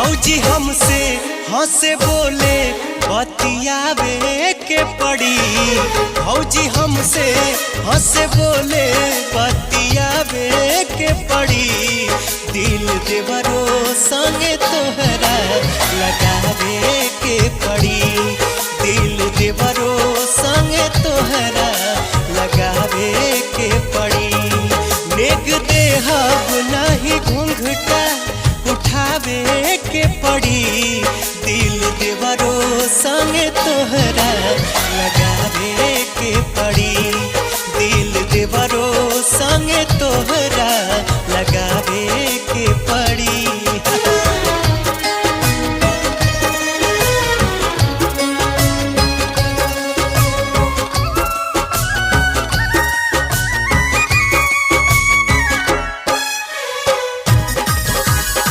भौजी हमसे हंसे बोले बतियावे के पड़ी। भौजी हमसे हंसे बोले बतियावे के पड़ी। दिल देवरो संगे तोहरा लगावे के पड़ी। दिल देवरो संगे तोहरा लगावे के पड़ी। नेग देहब नहीं घूंघटा उठावे के पड़ी। दिल देवरो संगे तोहरा लगावे के पड़ी। दिल देवरो संगे तोहरा लगावे